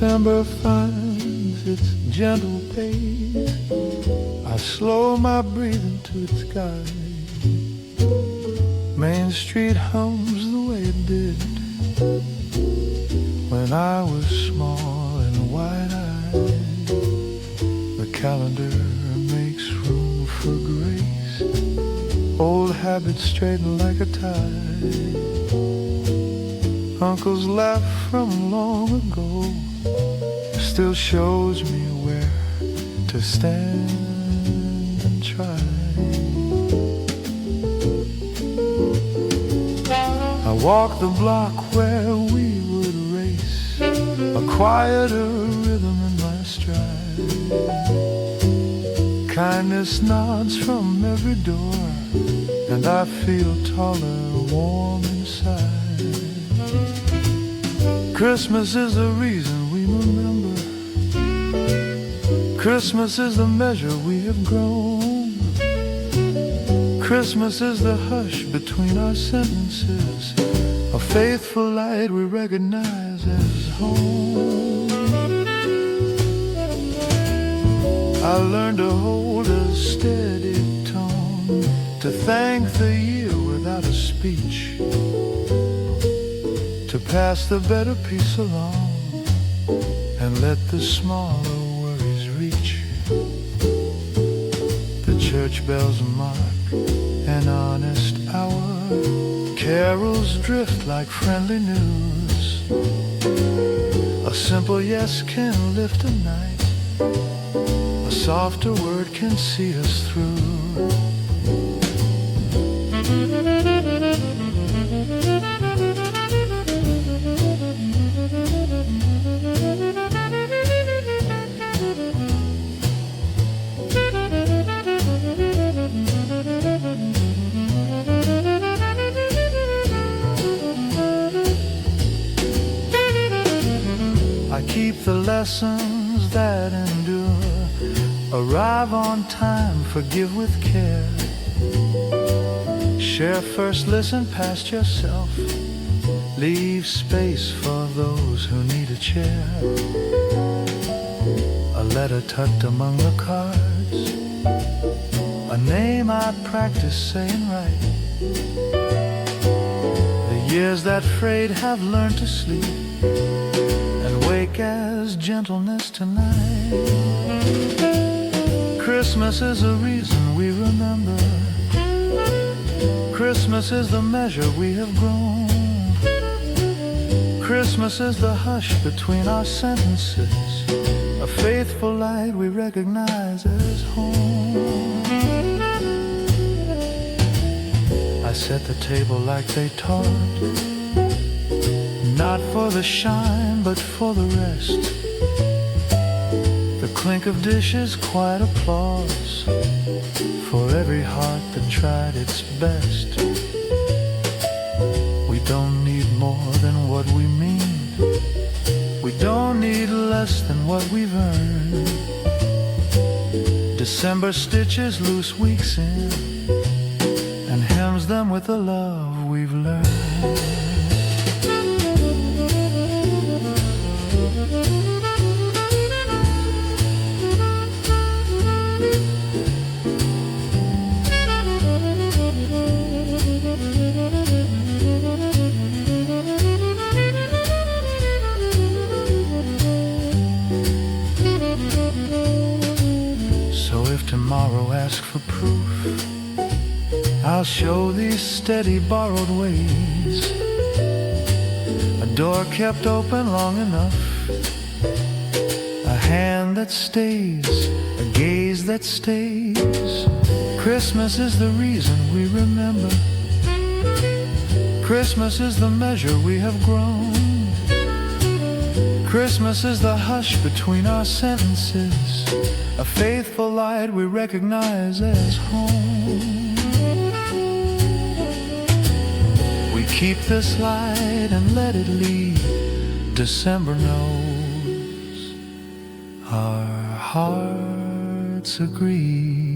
December finds its gentle pace, I slow my breathing to its guide. Main Street hums the way it did when I was small and wide-eyed. The calendar makes room for grace, old habits straighten like a tide. Uncle's laugh from long ago still shows me where to stand and try. I walk the block where we would race, a quieter rhythm in my stride. Kindness nods from every door, and I feel taller, warm inside. Christmas is the reason we remember. Christmas is the measure we have grown. Christmas is the hush between our sentences, a faithful light we recognize as home. I learned to hold a steady tone, to thank the year without a speech, to pass the better piece along and let the smaller worries reach. The church bells mark an honest hour, carols drift like friendly news. A simple yes can lift a night, a softer word can see us through. I keep the lessons that endure, arrive on time, forgive with care. Share first, listen past yourself, leave space for those who need a chair. A letter tucked among the cards, a name I practice saying right. The years that frayed have learned to sleep and wake as gentleness tonight. Christmas is the reason we remember. Christmas is the measure we have grown. Christmas is the hush between our sentences, a faithful light we recognize as home. I set the table like they taught, not for the shine, but for the rest. The clink of dishes, quiet applause for every heart that tried its best. We don't need more than what we mean. We don't need less than what we've earned. December stitches loose weeks in and hems them with the love we've learned. Tomorrow ask for proof, I'll show these steady borrowed ways. A door kept open long enough, a hand that stays, a gaze that stays. Christmas is the reason we remember. Christmas is the measure we have grown. Christmas is the hush between our sentences, a faithful light we recognize as home. We keep this light and let it lead. December knows our hearts agree.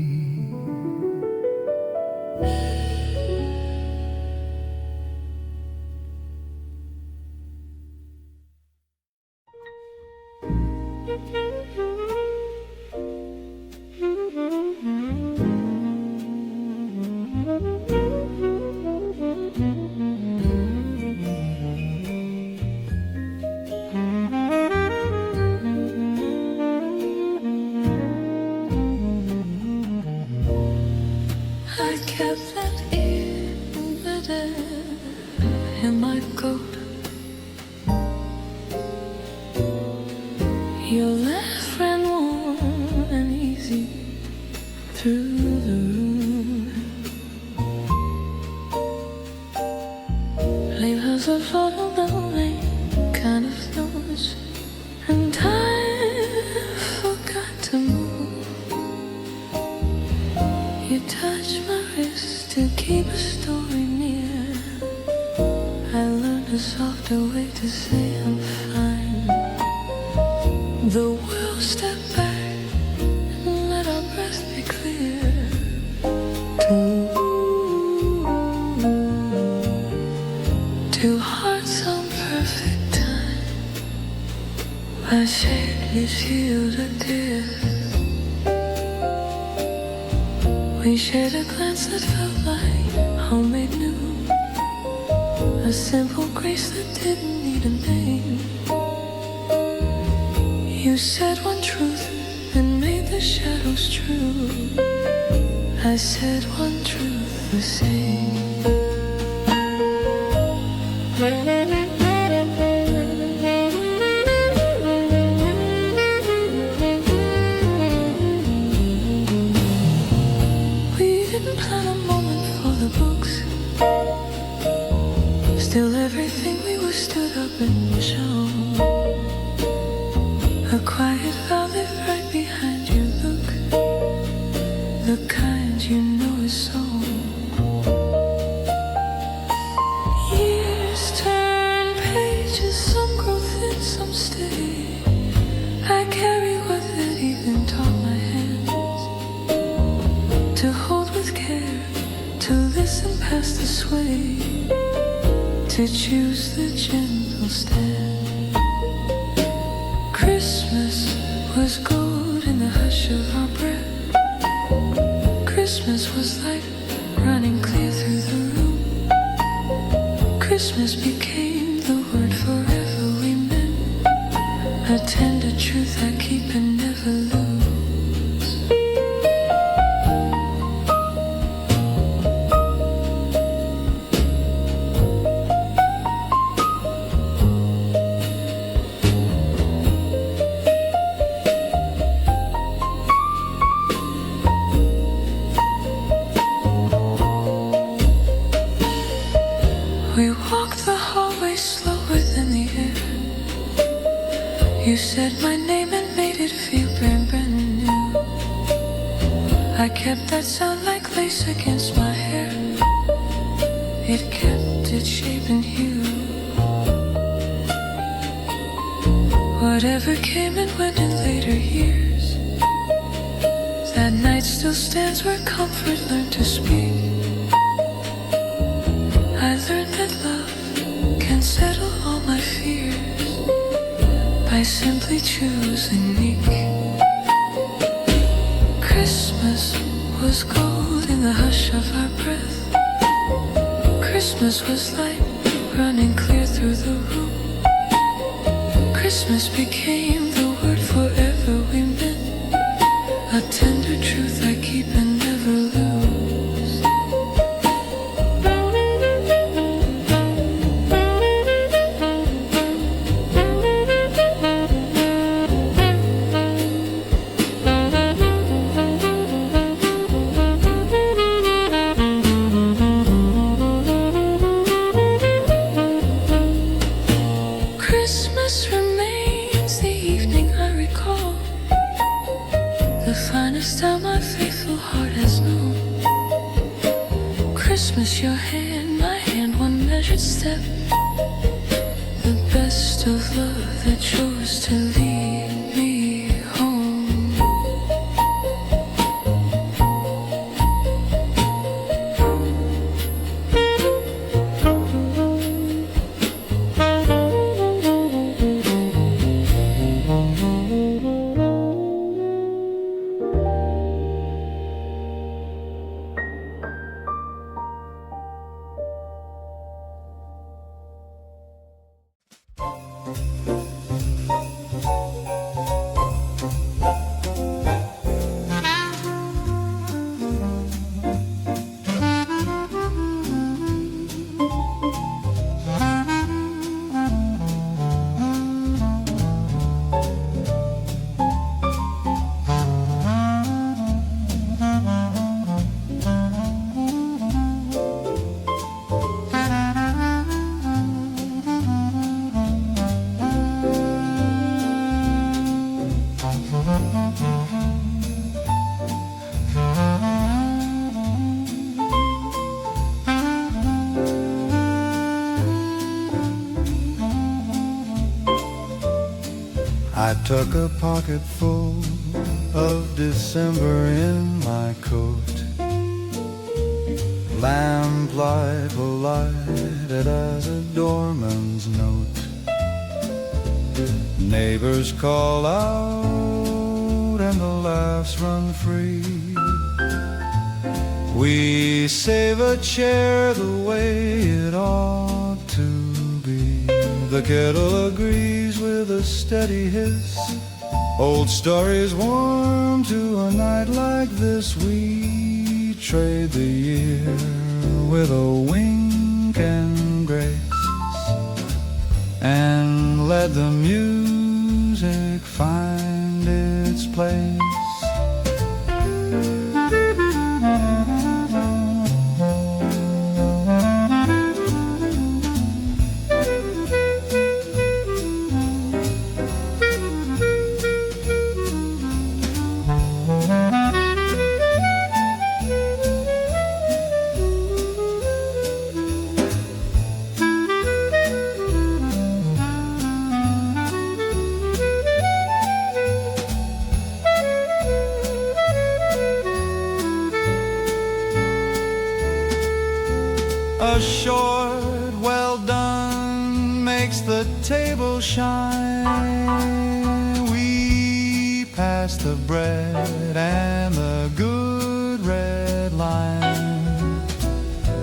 Your laugh ran warm and easy through the room. Leave us a photo lonely kind of notes, and I forgot to move. You touched my wrist to keep a story near. I learned a softer way to say I'm fine. The world stepped back and let our breath be clear. Two hearts on perfect time. I shared you sealed a gift. We shared a glance that felt like homemade new. A simple grace that didn't need a name. You said one truth and made the shadows true. I said one truth the same. We didn't plan a moment for the books. Still everything we were stood up and shown. A quiet valley right behind you, look. The kind you know is sown. Years turn pages, some grow thin, some stay. I carry what that evening taught my hands. To hold with care, to listen past the sway, to choose the gentle stand. Christmas was gold in the hush of our breath. Christmas was light running clear through the room. Christmas became the word forever we meant. A tender truth I keep and never lose. We walked the hallway slower than the air. You said my name and made it feel brand new. I kept that sound like lace against my hair. It kept its shape and hue. Whatever came and went in later years, that night still stands where comfort learned to speak. I learned that love can settle all my fears by simply choosing me. Christmas was gold in the hush of our breath. Christmas was light running clear through the room. Christmas became the word forever we meant. A tender truth I keep and never lose. Christmas remains the evening I recall, the finest time my faithful heart has known. Christmas, your hand, my hand, one measured step, the best of love that chose to lead me home. I took a pocket full of December in my coat. Lamplight lighted as a doorman's note. Neighbors call out and the laughs run free. We save a chair the way it ought to be. The kettle agrees with a steady hiss. Old stories warm to a night like this. We trade the year with a wink and grace, and let the music find its place. A short well done makes the table shine. We pass the bread and the good red line.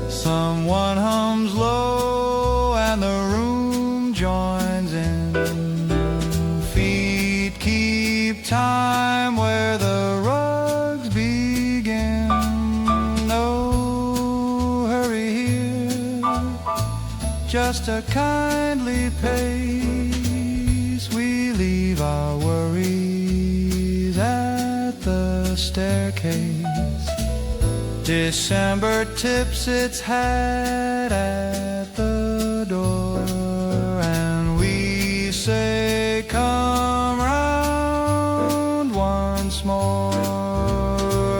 Someone hums low and the room joins in. Feet keep time where the rugs begin. No hurry here, just a kindly pace. We leave our worries at the staircase. December tips its hat at the door, and we say, come round once more.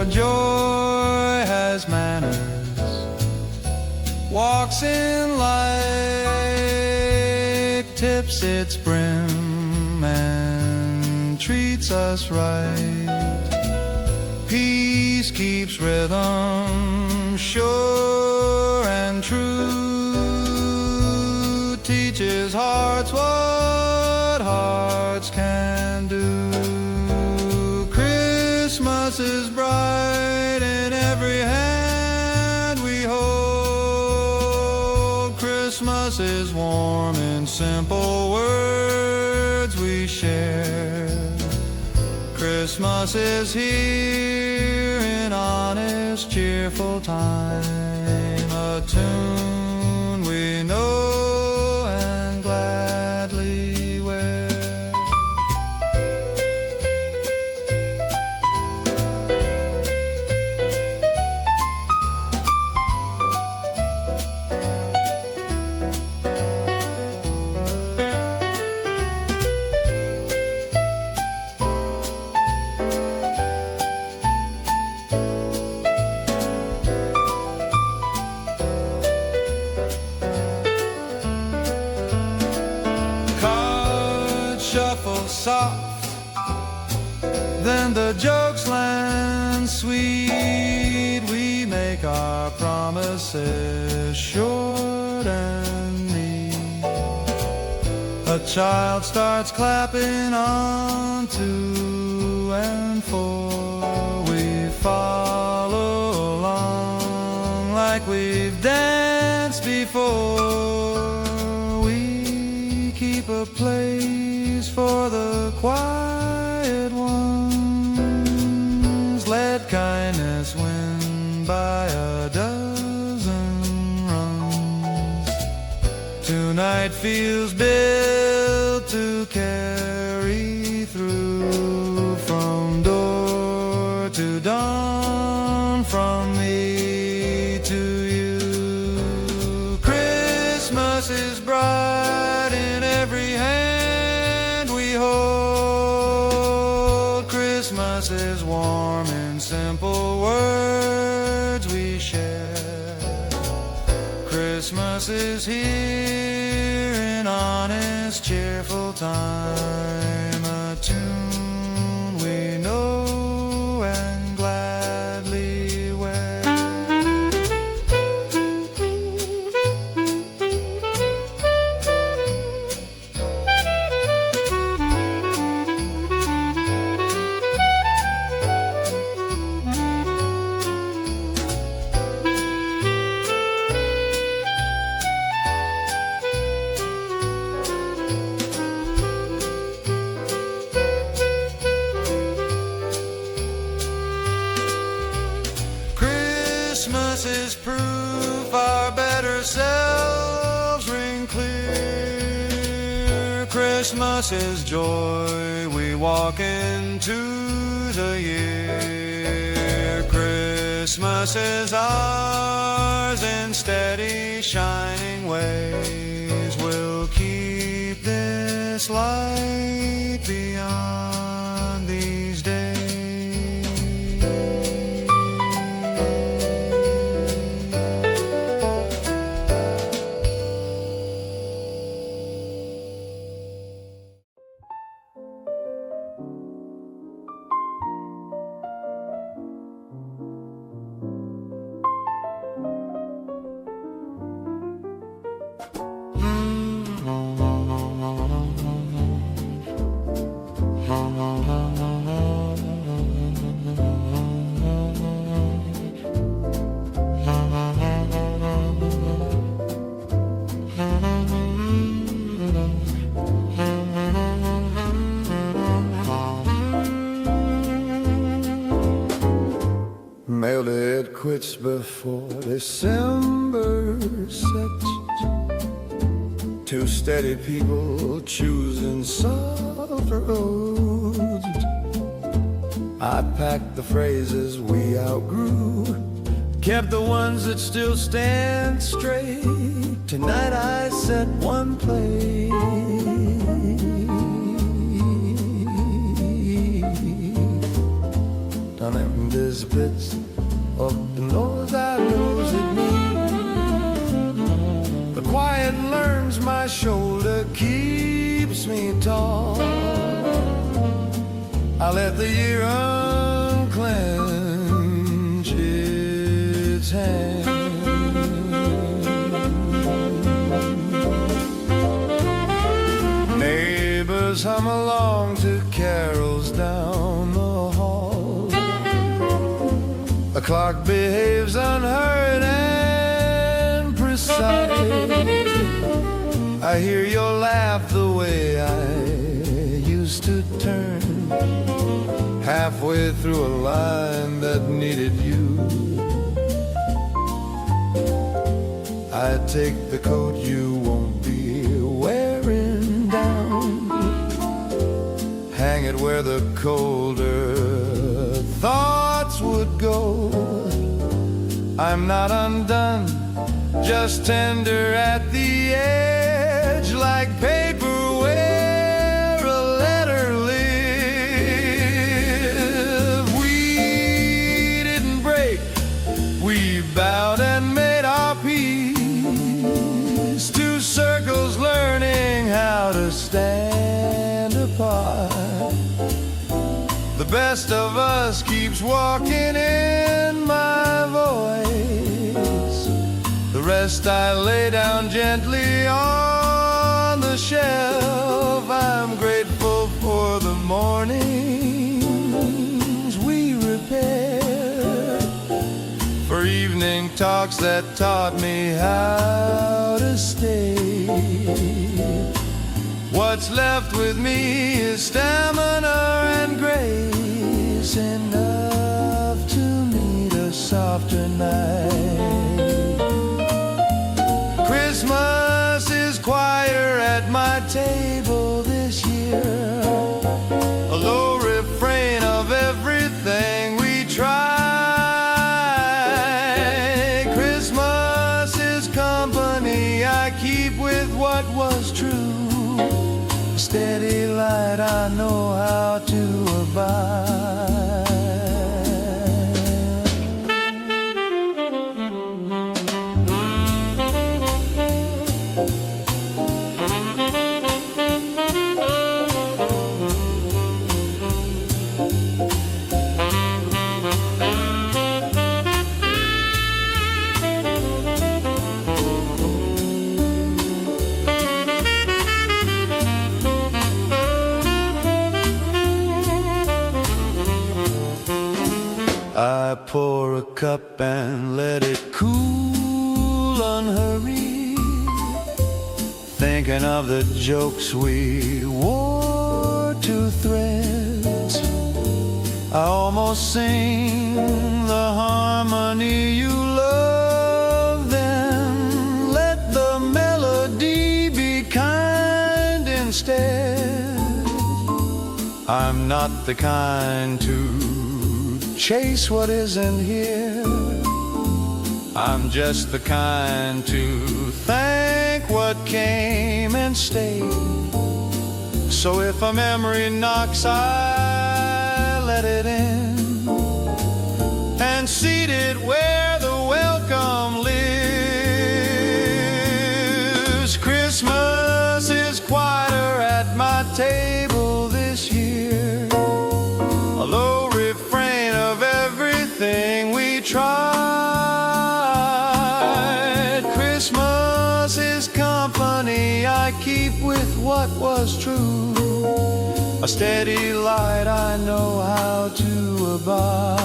Joy has manners, walks in light, tips its brim and treats us right. Peace keeps rhythm sure and true, teaches hearts what hearts can do. Christmas is bright in every hand we hold. Christmas is warm in simple words we share. Christmas is here in honest, cheerful time. A tune we know and gladly wear. Shuffle soft, then the jokes land sweet. We make our promises short and neat. A child starts clapping on 2 and 4. We follow along like we've danced before. We keep a place for the quiet ones. Let kindness win by a dozen runs. Tonight feels built to carry through, from door to dawn, from me to you. Christmas is bright in every hand we hold. Christmas is warm in simple words we share. Christmas is here in honest, cheerful time. A tune we know and gladly wear. Christmas is proof our better selves ring clear. Christmas is joy we walk into the year. Christmas is ours in steady shining ways. We'll keep this light beyond these days. Mail it quits before December sets. Two steady people choosing soft roads. I packed the phrases we outgrew, kept the ones that still stand straight. Tonight I set one place. Down in this pits of the nose I knows it me. The quiet learns my shoulder keeps me tall. I let the year unclench its hand. Neighbors hum along to carols down the hall. The clock behaves unhurried and precise. I hear your laugh the way I used to turn, halfway through a line that needed you. I take the coat you won't be wearing down, hang it where the colder thoughts would go. I'm not undone, just tender at the edge, like paper where a letter lived. We didn't break, we bowed and made our peace. Two circles learning how to stand apart. The best of us keeps walking in my voice. The rest I lay down gently on the shelf. I'm grateful for the mornings we repaired, for evening talks that taught me how to stay. What's left with me is stamina and grace, enough to meet a softer night. Christmas is quieter at my table this year, a low refrain of everything we try. Christmas is company I keep with what was true. Steady light I know how to abide. pour a cup and let it cool unhurried, thinking of the jokes we wore to threads. I almost sing the harmony you love, then let the melody be kind instead. I'm not the kind to chase what isn't here. I'm just the kind to thank what came and stayed. So if a memory knocks, I let it in and seat it where the welcome lives. Christmas is quieter at my table this year, a low refrain of everything we tried. Christmas is company I keep with what was true, a steady light I know how to abide.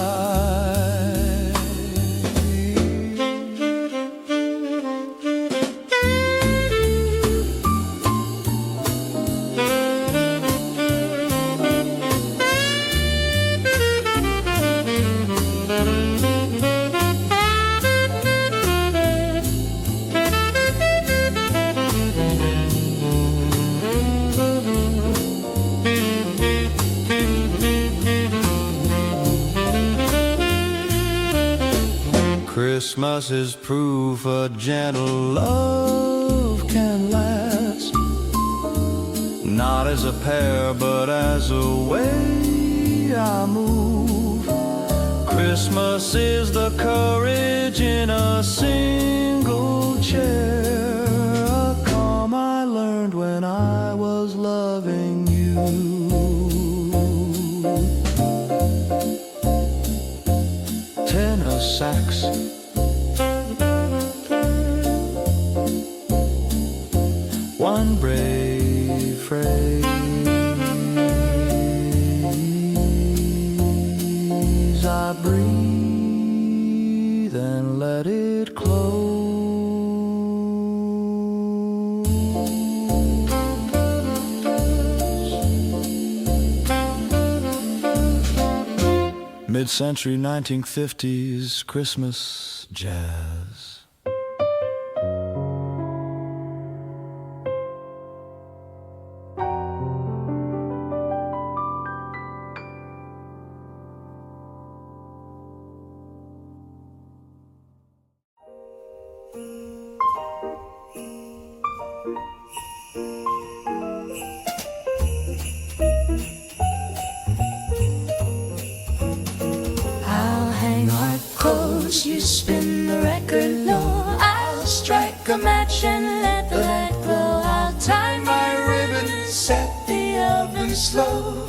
Christmas is proof a gentle love can last, not as a pair but as a way I move. Christmas is the courage in a single chair, a calm I learned when I was loving you. Tenor sax, one brave phrase I breathe and let it close. Mid-century 1950s Christmas jazz. You spin the record low, I'll strike a match and let the light glow. I'll tie my ribbon and set the oven slow.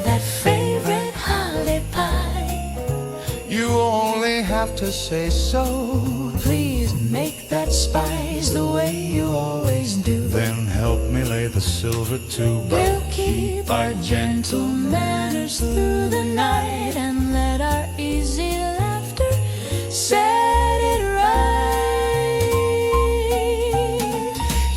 That favorite holly pie, You only have to say so. please make that spice the way you always do. Then help me lay the silver tube. We'll keep our gentle manners through the night and let our easy laughter set it right.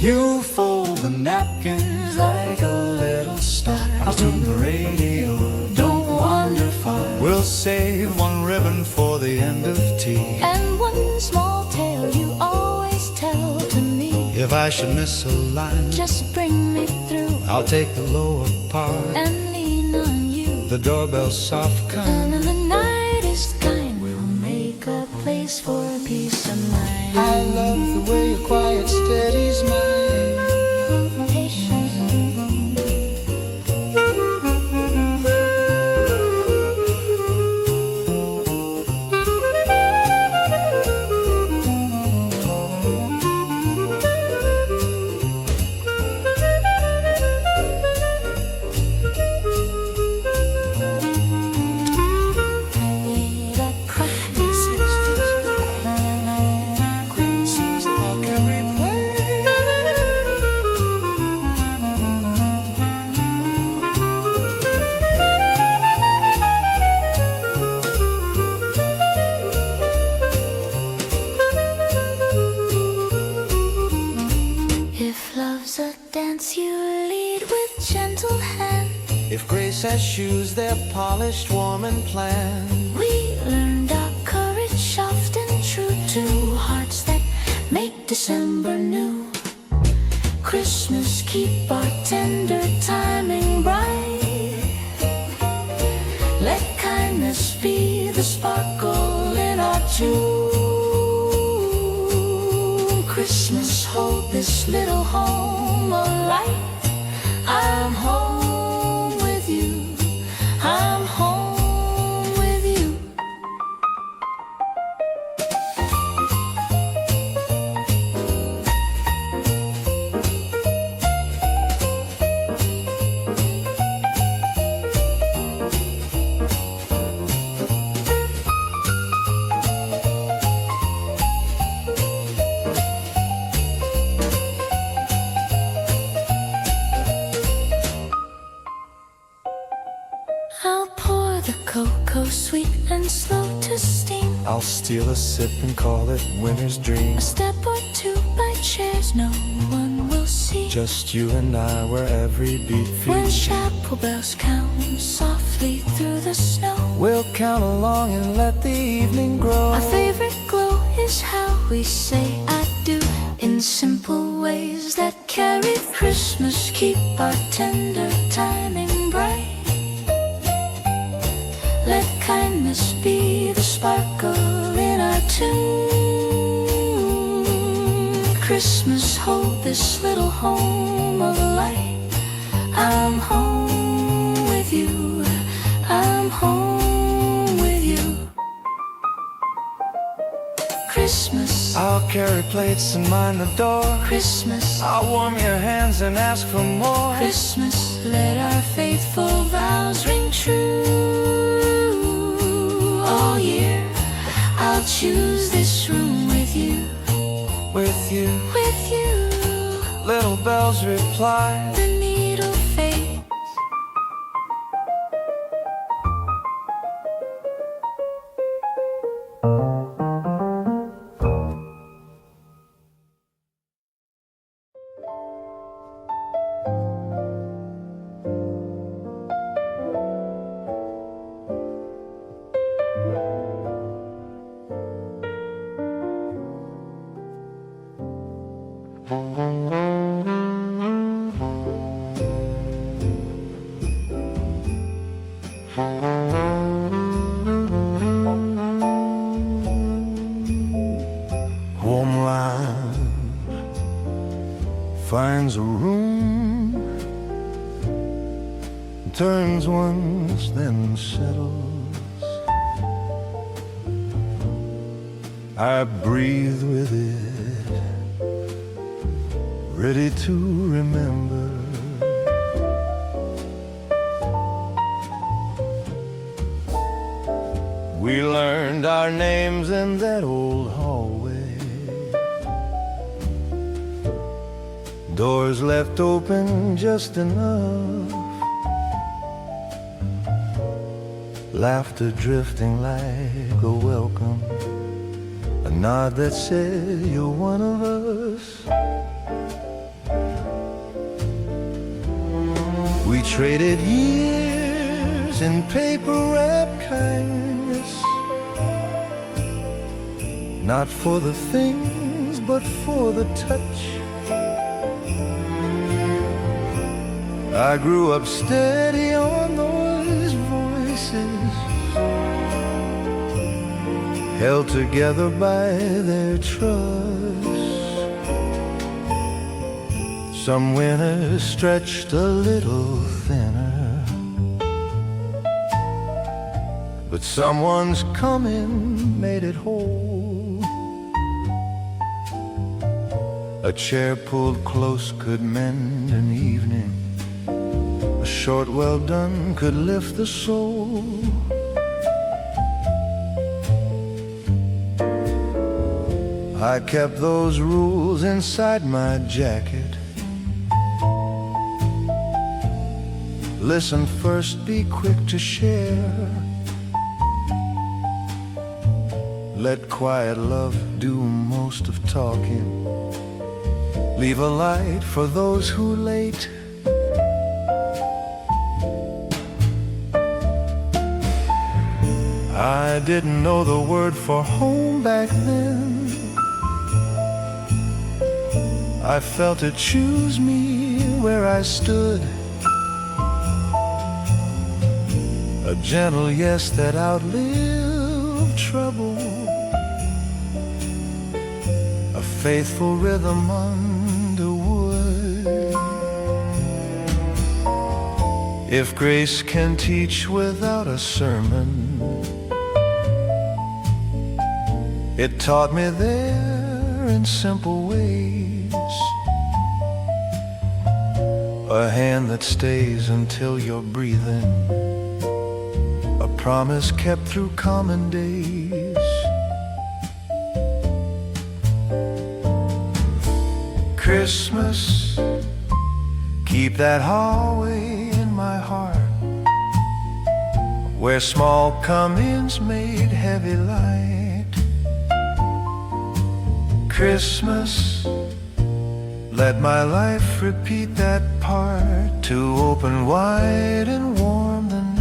You fold the napkins like a little star. I'll tune the radio, don't wander far. We'll save one ribbon for the end of tea. And one small tale you always tell to me. If I should miss a line, Just bring me through I'll take the lower part. and lean on you. The doorbell's soft And kind. when the night is kind, we'll make a place for peace of mind. I love the way your quiet steadies mine. Patience. If love's a dance, you lead with gentle hand. If grace has shoes, they're polished, warm and planned. We learned our courage, soft and true, to hearts that make December new. Christmas, keep our tender timing bright. Let kindness be the sparkle in our tune. Christmas, hold this little home alight. I'm home with you. I'm home with you. I'll pour the cocoa sweet and slow to steam. I'll steal a sip and call it winter's dream. A step or two by chairs no one will see. Just you and I, where every beat When feeds. chapel bells count softly through the snow, We'll count along and let the evening grow. our favorite glow is how we say I do, in simple ways that carry Christmas, keep our tender timing bright. Let kindness be the sparkle in our tune. Christmas, hold this little home of light. I'm home with you. I'm home with you. Christmas, I'll carry plates and mind the door. Christmas, I'll warm your hands and ask for more. Christmas, let our faithful vows ring true. All year, I'll choose this room with you. With you, With you, little bells reply. the needle fades. Warm light finds a room, turns once, then settles. I breathe with it, ready to remember. We learned our names in that old hallway. Doors left open just enough. Laughter drifting like a welcome. A nod that said you're one of us. We traded years in paper-wrapped kindness. Not for the things, but for the touch. I grew up steady on those voices, held together by their trust. Some winters stretched a little thinner, but someone's coming made it whole. A chair pulled close could mend an evening. A short well done could lift the soul. I kept those rules inside my jacket. Listen first, be quick to share. Let quiet love do most of talking. leave a light for those who late. I didn't know the word for home back then. I felt it choose me where I stood, a gentle yes that outlived trouble, a faithful rhythm underwood. If grace can teach without a sermon, it taught me there in simple ways, a hand that stays until you're breathing, a promise kept through common days. Christmas, keep that hallway in my heart, where small come-ins made heavy light. Christmas, let my life repeat that part, to open wide and warm the night.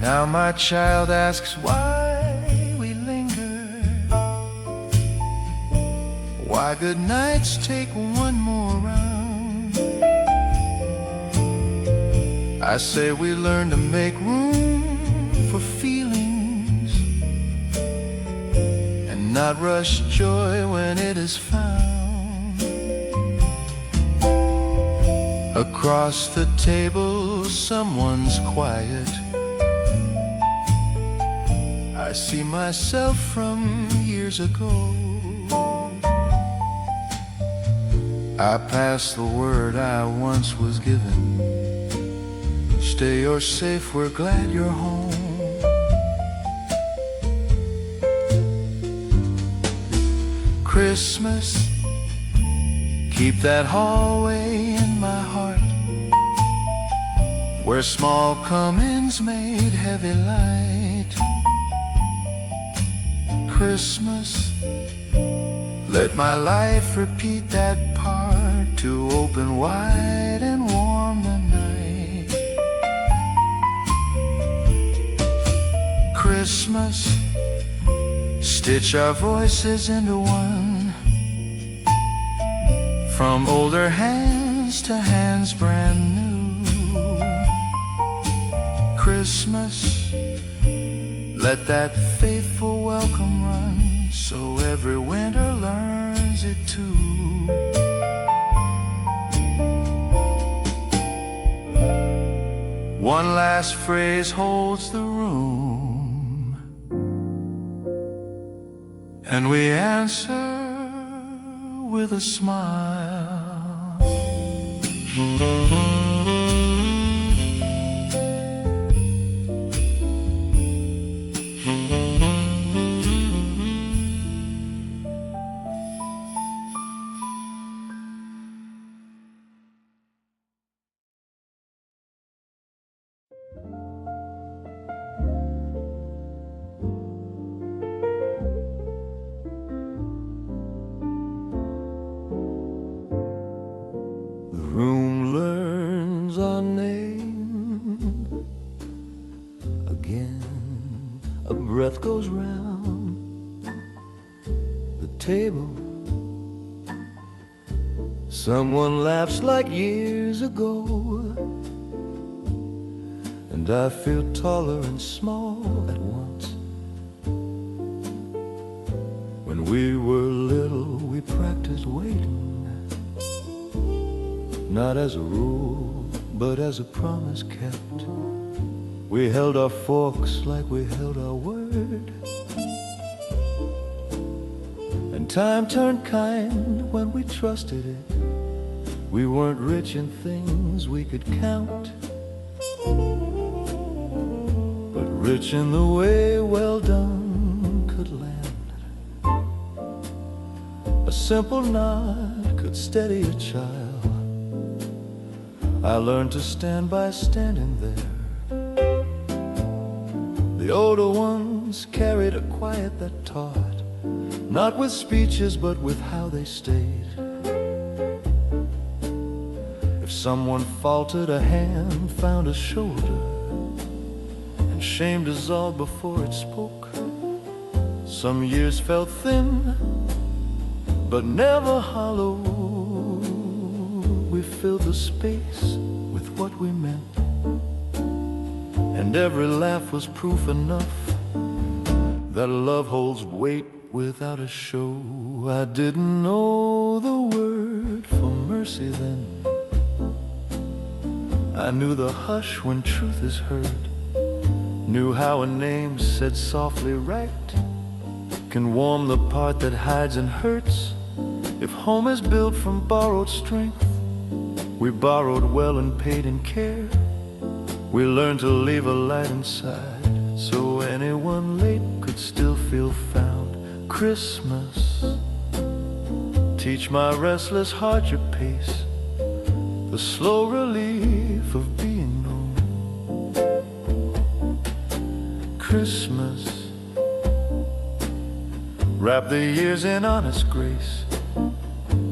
Now my child asks why we linger, why good nights take one more round. I say we learn to make room for feelings and not rush joy when it is found. Across the table someone's quiet, I see myself from years ago. I pass the word I once was given, stay or safe, we're glad you're home. Christmas, keep that hallway in my heart, where small come-ins made heavy light. Christmas, let my life repeat that part, to open wide and warm the night. Christmas, stitch our voices into one, from older hands to hands brand new. Christmas, let that faithful welcome run, so every winter learns it too. One last phrase holds the room, and we answer with a smile. Room learns our name again. A breath goes round the table. Someone laughs like years ago, and I feel taller and small at once. When we were little, we practiced waiting, not as a rule, but as a promise kept. We held our forks like we held our word, and Time turned kind when we trusted it. We weren't rich in things we could count, but rich in the way well done could land. A simple nod could steady a child. I learned to stand by standing there. The older ones carried a quiet that taught, not with speeches but with how they stayed. If someone faltered, a hand found a shoulder, and shame dissolved before it spoke. Some years felt thin, but never hollow. We filled the space with what we meant, and every laugh was proof enough that love holds weight without a show. I didn't know the word for mercy then. I knew the hush when truth is heard, knew how a name said softly right can warm the part that hides and hurts. If home is built from borrowed strength, we borrowed well and paid in care. We learned to leave a light inside, so anyone late could still feel found. Christmas, teach my restless heart your pace, the slow relief of being known. Christmas, wrap the years in honest grace,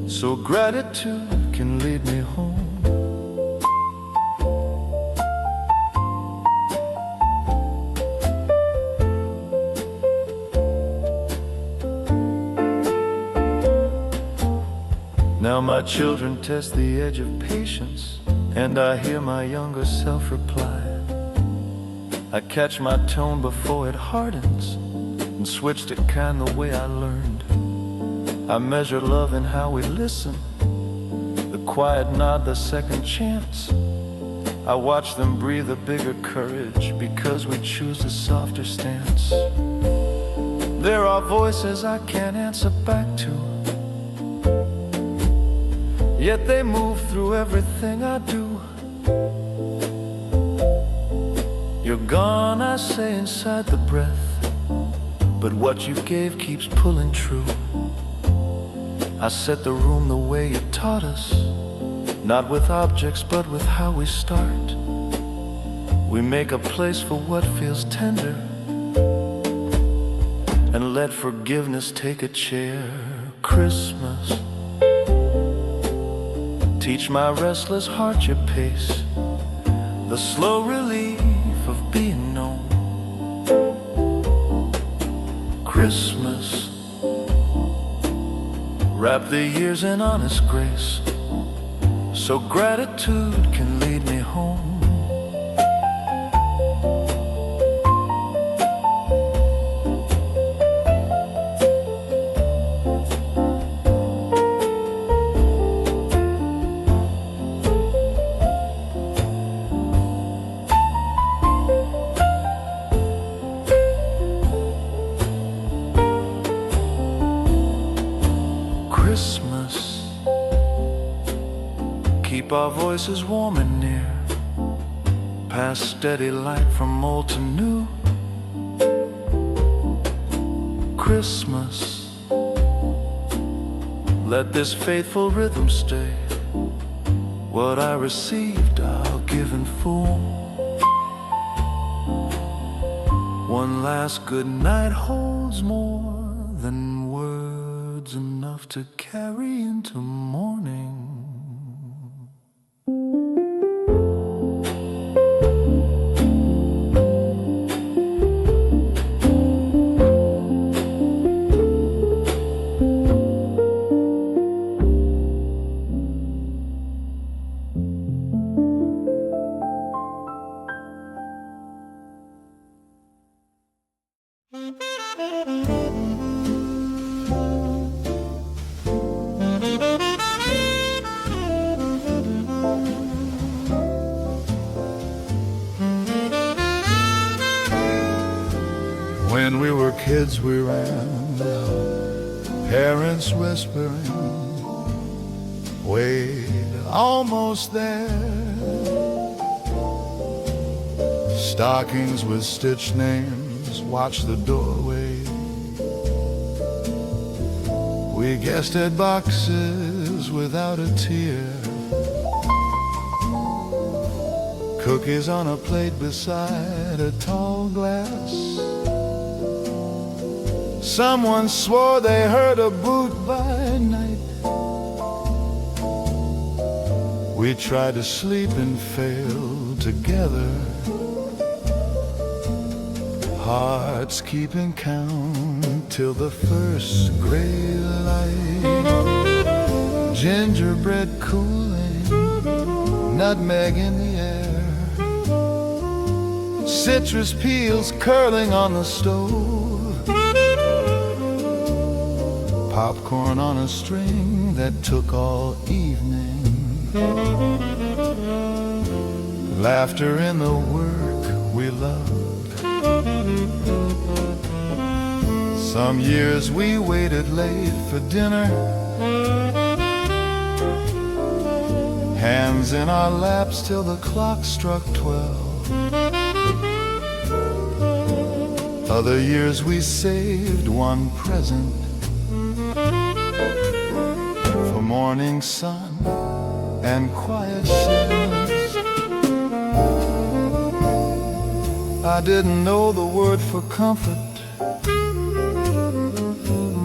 so gratitude can lead me home. Now my children test the edge of patience, and I hear my younger self reply. I catch my tone before it hardens, and switch to kind the way I learned. I measure love in how we listen, the quiet nod, the second chance. I watch them breathe a bigger courage because we choose a softer stance. There are voices I can't answer back to, yet they move through everything I do. You're gone, I say inside the breath, but what you gave keeps pulling true. I set the room the way you taught us, not with objects but with how we start. We make a place for what feels tender, and let forgiveness take a chair. Christmas, teach my restless heart your pace, the slow relief of being known. Christmas, wrap the years in honest grace, so gratitude can lead me home. Christmas, keep our voices warm and near, pass steady light from old to new. Christmas, let this faithful rhythm stay. What I received, I'll give in full. One last good night holds more than words enough to carry into morning. When we were kids, we ran out Parents whispering, wait, almost there. Stockings with stitched names watch the doorway. We guessed at boxes without a tear. Cookies on a plate beside a tall glass. Someone swore they heard a boot by night. We tried to sleep and failed together. Hearts keeping count till the first gray light. Gingerbread cooling, nutmeg in the air. Citrus peels curling on the stove. Popcorn on a string that took all evening. Laughter in the work we loved. Some years we waited late for dinner. Hands in our laps till the clock struck 12. Other years we saved one present for morning sun and quiet silence. I didn't know the word for comfort,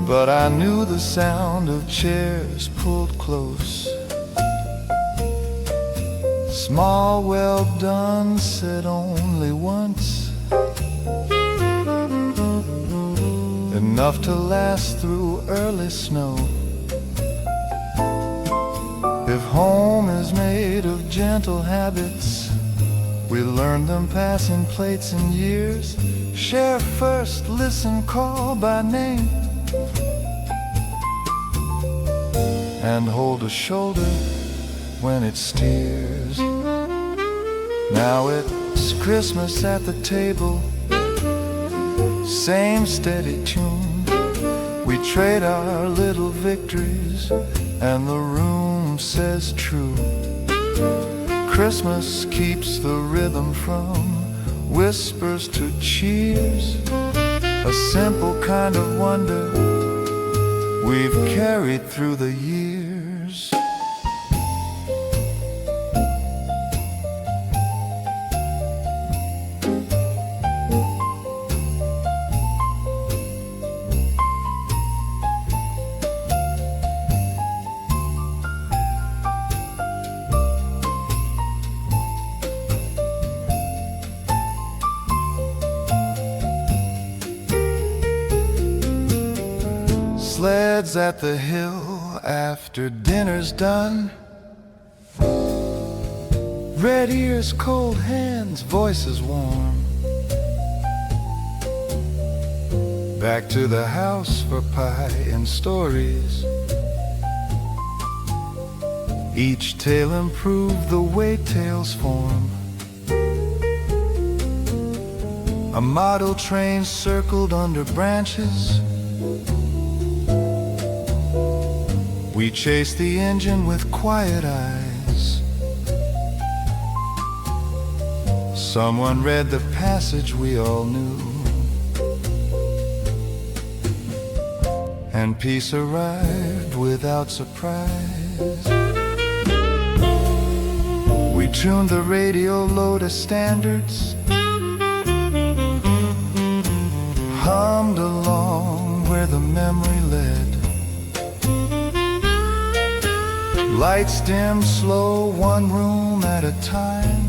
but I knew the sound of chairs pulled close. Small, well done, said only once. Enough to last through early snow. If home is made of gentle habits, we learn them passing plates and years. Share first, listen, call by name, and hold a shoulder when it steers. Now it's Christmas at the table, same steady tune. We trade our little victories, and the room says true. Christmas keeps the rhythm from whispers to cheers. A simple kind of wonder we've carried through the years. Sleds at the hill after dinner's done. Red ears, cold hands, voices warm. Back to the house for pie and stories. Each tale improved the way tales form. A model train circled under branches. We chased the engine with quiet eyes. Someone read the passage we all knew, and peace arrived without surprise. We tuned the radio low to standards, hummed along where the memory led. Lights dim slow, one room at a time.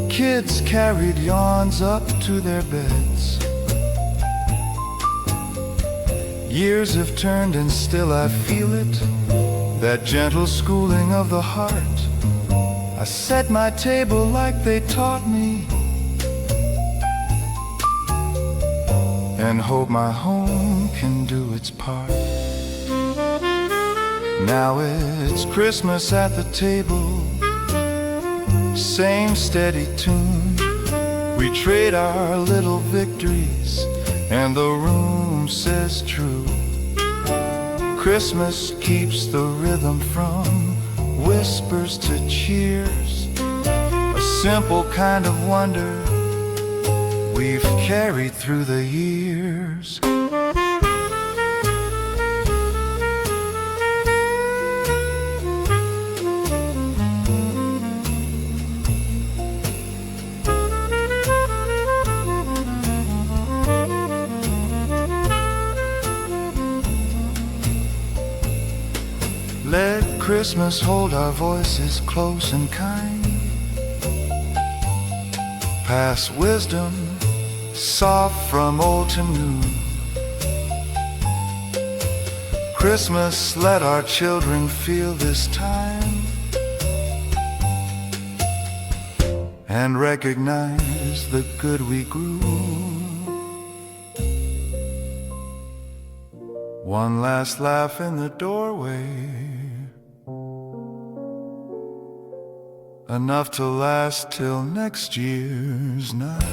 Kids carried yawns up to their beds. Years have turned and still I feel it, that gentle schooling of the heart. I set my table like they taught me, and hope my home can do its part. Now it's Christmas at the table, same steady tune. We trade our little victories, and the room room says true. Christmas keeps the rhythm from whispers to cheers, a simple kind of wonder we've carried through the years. Let Christmas hold our voices close and kind, pass wisdom soft from old to new. Christmas, let our children feel this time and recognize the good we grew. One last laugh in the doorway, enough to last till next year's night.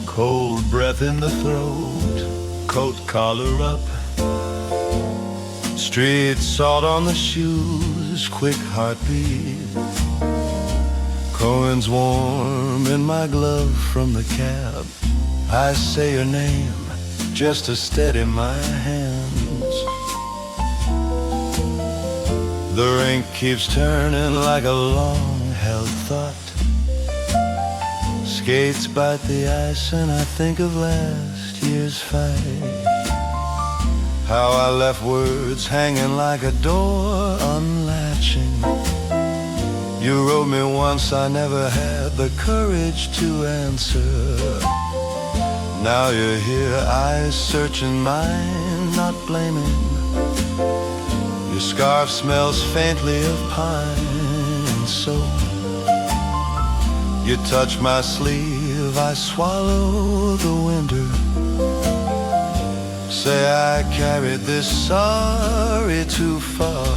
Cold breath in the throat, coat collar up, street salt on the shoes, quick heartbeat. Cohen's warm in my glove from the cab. I say your name just to steady my hands. The rink keeps turning like a long-held thought. Skates bite the ice and I think of last year's fight. How I left words hanging like a door unlatching. You wrote me once, I never had the courage to answer. Now you're here, eyes searching mine, not blaming. Your scarf smells faintly of pine and soap. You touch my sleeve, I swallow the winter. Say I carried this sorry too far.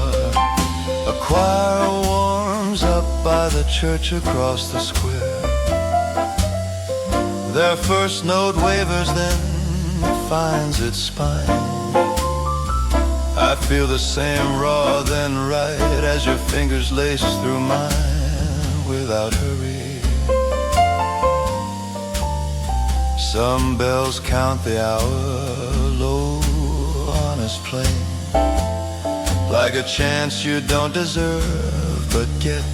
A choir warms up by the church across the square. Their first note wavers, then finds its spine. I feel the same raw then right as your fingers lace through mine without hurry. Some bells count the hour, low, honest play, like a chance you don't deserve but get.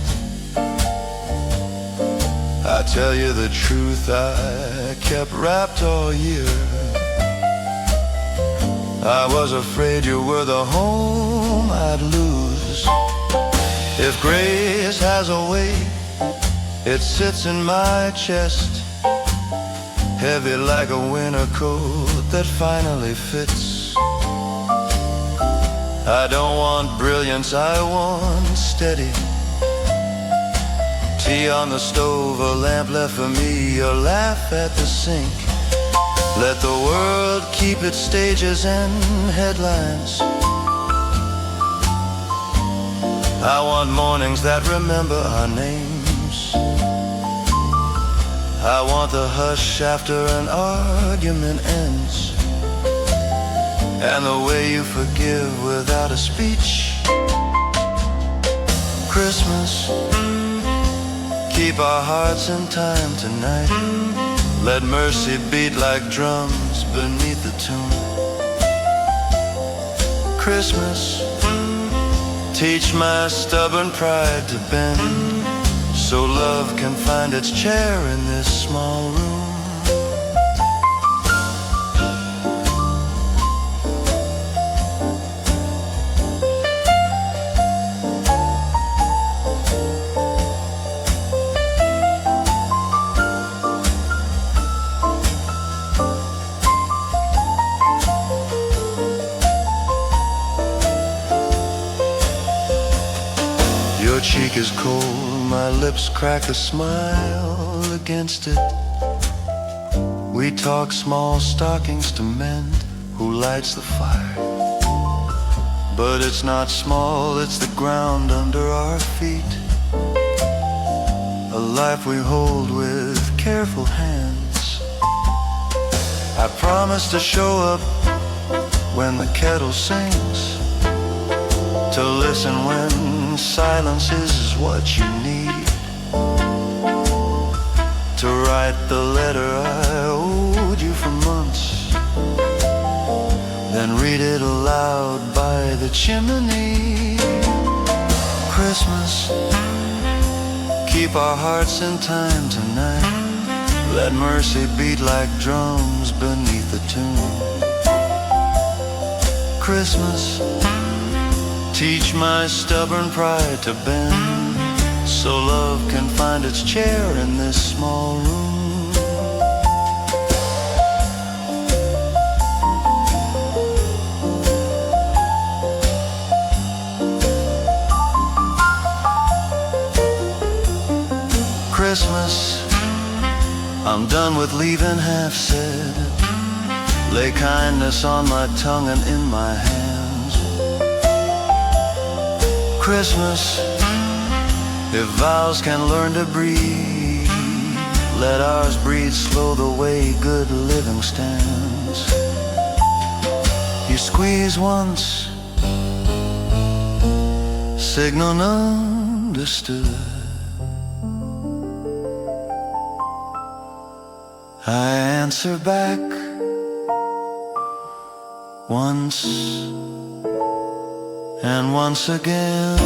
I tell you the truth, I kept wrapped all year. I was afraid you were the home I'd lose. If grace has a way, it sits in my chest, heavy like a winter coat that finally fits. I don't want brilliance, I want steady. Tea on the stove, a lamp left for me, a laugh at the sink. Let the world keep its stages and headlines. I want mornings that remember our names. I want the hush after an argument ends, and the way you forgive without a speech. Christmas, keep our hearts in time tonight. Let mercy beat like drums beneath the tune. Christmas, teach my stubborn pride to bend, so love can find its chair in this small room. cheek is cold, my lips crack a smile against it. We talk small stockings to mend, who lights the fire? But it's not small, it's the ground under our feet. A life we hold with careful hands. I promise to show up when the kettle sings, to listen when silence is what you need, to write the letter I owed you for months, then read it aloud by the chimney. Christmas, keep our hearts in time tonight. Let mercy beat like drums beneath the tune. Christmas, teach my stubborn pride to bend, so love can find its chair in this small room. Christmas, I'm done with leaving half said. Lay kindness on my tongue and in my hands. Christmas, if vows can learn to breathe, let ours breathe slow the way good living stands. You squeeze once, signal understood. I answer back once and once again.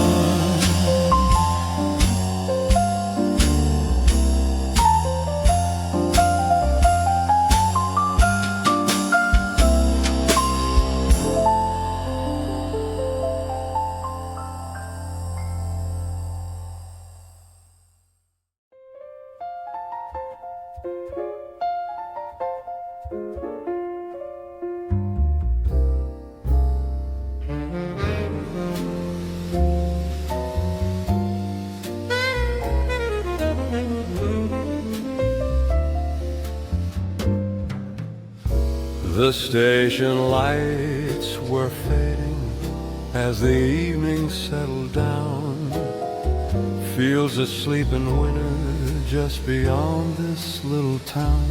The station lights were fading as the evening settled down. Fields asleep in winter just beyond this little town.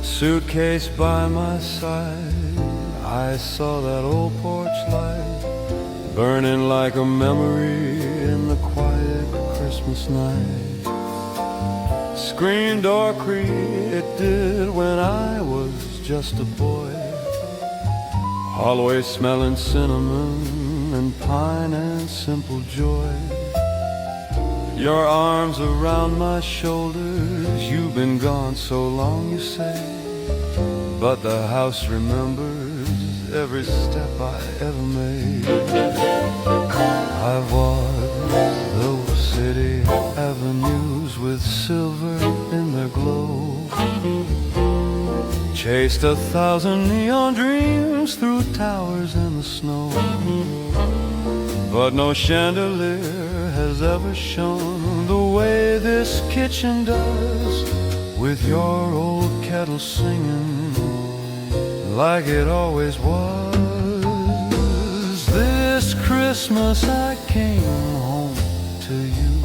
Suitcase by my side, I saw that old porch light burning like a memory in the quiet Christmas night. Screen door creak, it did when I was just a boy, always smelling cinnamon and pine and simple joy. Your arms around my shoulders, you've been gone so long you say, but the house remembers every step I ever made. I've walked those city avenues with silver in their glow, chased 1,000 neon dreams through towers in the snow, but no chandelier has ever shone the way this kitchen does, with your old kettle singing like it always was. This Christmas I came home to you,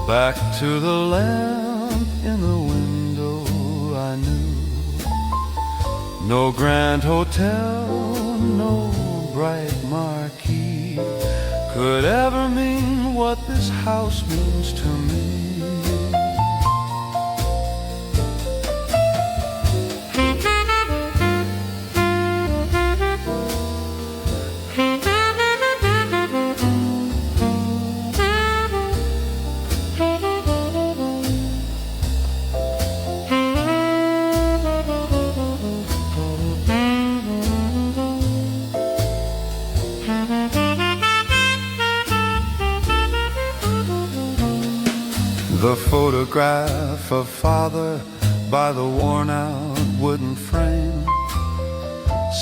back to the lamp in the window I knew. No grand hotel, no bright marquee could ever mean what this house means to me. The photograph of father by the worn-out wooden frame,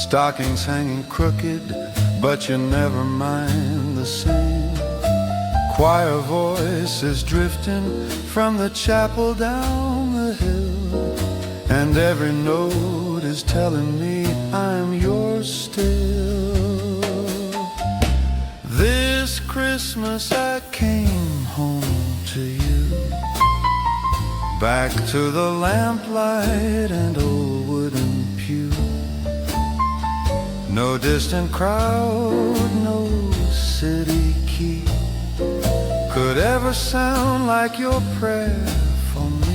stockings hanging crooked, but you never mind the same. choir voices drifting from the chapel down the hill, and every note is telling me I'm yours still. This Christmas I came home to you, back to the lamplight and old wooden pew. No distant crowd, no city key could ever sound like your prayer for me.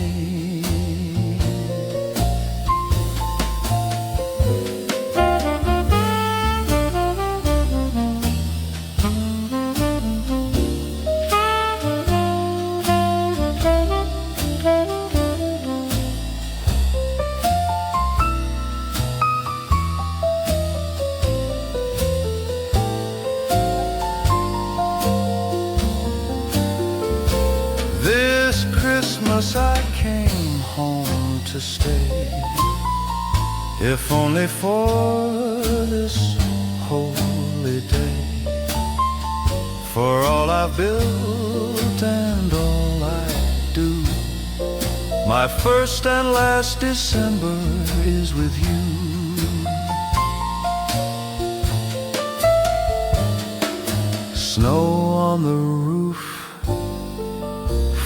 I came home to stay, if only for this holy day. For all I've built and all I do, my first and last December is with you. Snow on the roof,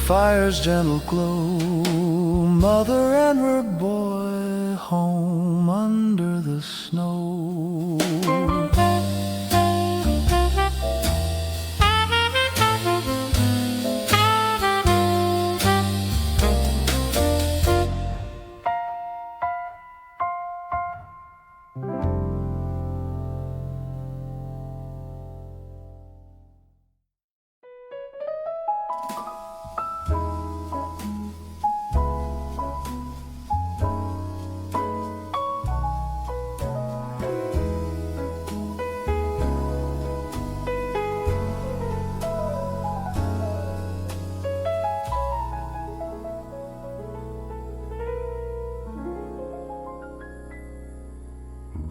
fire's gentle glow, mother and her boy home under the snow.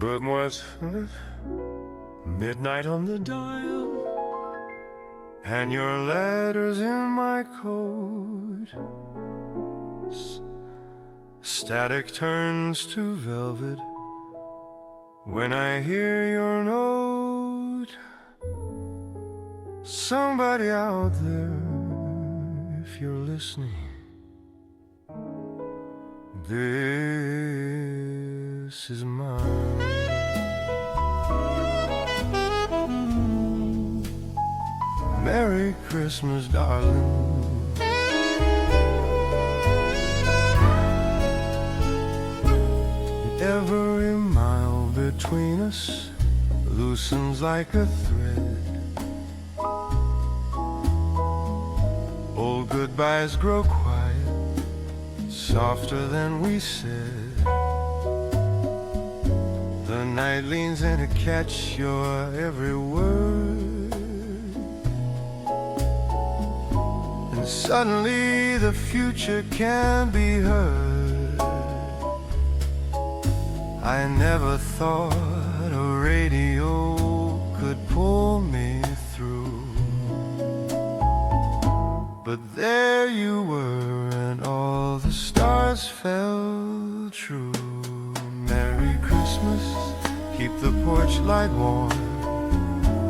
But was midnight on the dial, and your letters in my coat. Static turns to velvet when I hear your note. Somebody out there, if you're listening, this is mine. Merry Christmas, darling. Every mile between us loosens like a thread. Old goodbyes grow quiet, softer than we said. The night leans in to catch your every word, and suddenly the future can be heard. I never thought a radio could pull me through, but there you were, and all the stars fell true. Merry Christmas, keep the porch light warm.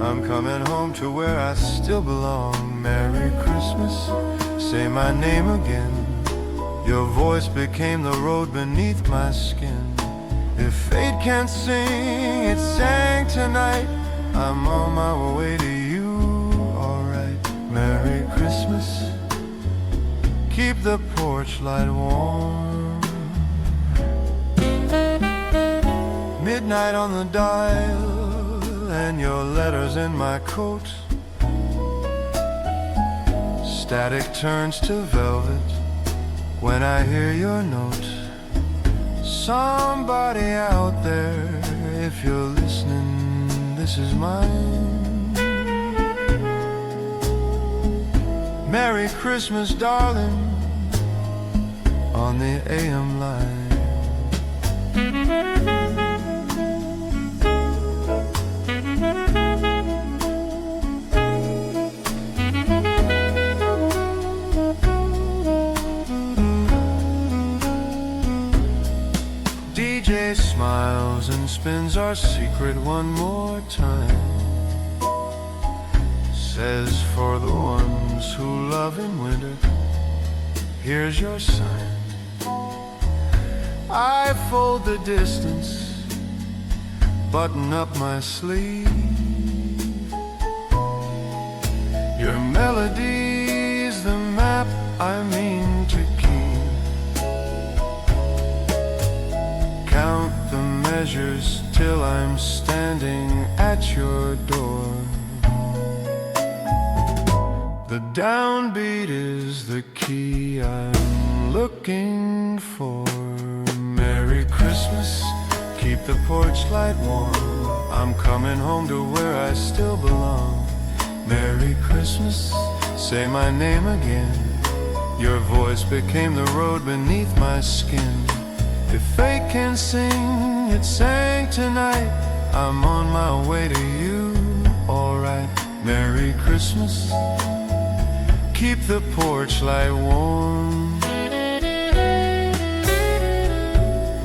I'm coming home to where I still belong. Merry Christmas, say my name again. Your voice became the road beneath my skin. If fate can't sing, it sang tonight. I'm on my way to you, alright. Merry Christmas, keep the porch light warm. Midnight on the dial, and your letters in my coat. Static turns to velvet when I hear your note. Somebody out there, if you're listening, this is mine. Merry Christmas, darling, on the AM line. smiles and spins our secret one more time. Says for the ones who love in winter, here's your sign. I fold the distance, button up my sleeve. Your melody's the map I mean to keep. Count the measures till I'm standing at your door. The downbeat is the key I'm looking for. Merry Christmas, keep the porch light warm. I'm coming home to where I still belong. Merry Christmas, say my name again. Your voice became the road beneath my skin. If they can sing, it sang tonight. I'm on my way to you, alright. Merry Christmas, keep the porch light warm.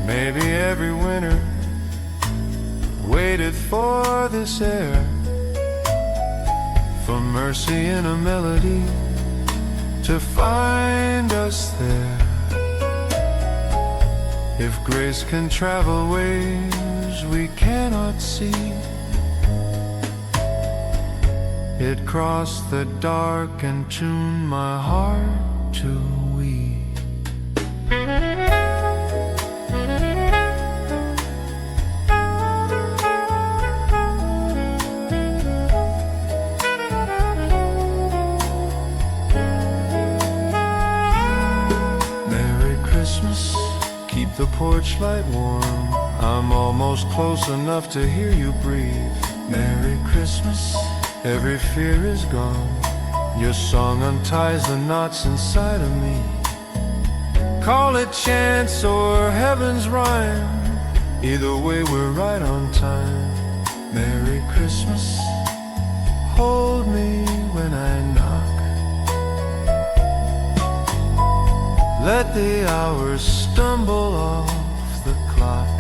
Maybe every winter waited for this air, for mercy in a melody to find us there. If grace can travel ways we cannot see, it crossed the dark and tuned my heart to weep. Keep the porch light warm. I'm almost close enough to hear you breathe. Merry Christmas, every fear is gone. Your song unties the knots inside of me. Call it chance or heaven's rhyme, either way we're right on time. Merry Christmas, hold me when I knock. Let the hours stumble off the clock.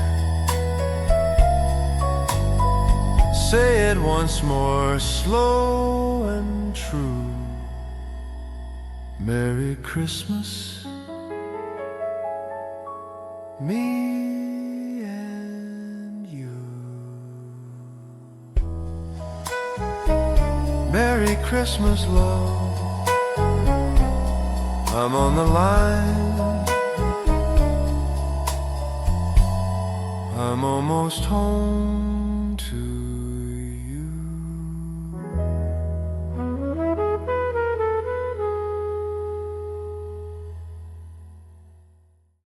Say it once more, slow and true. Merry Christmas, me and you. Merry Christmas, love. I'm on the line. I'm almost home.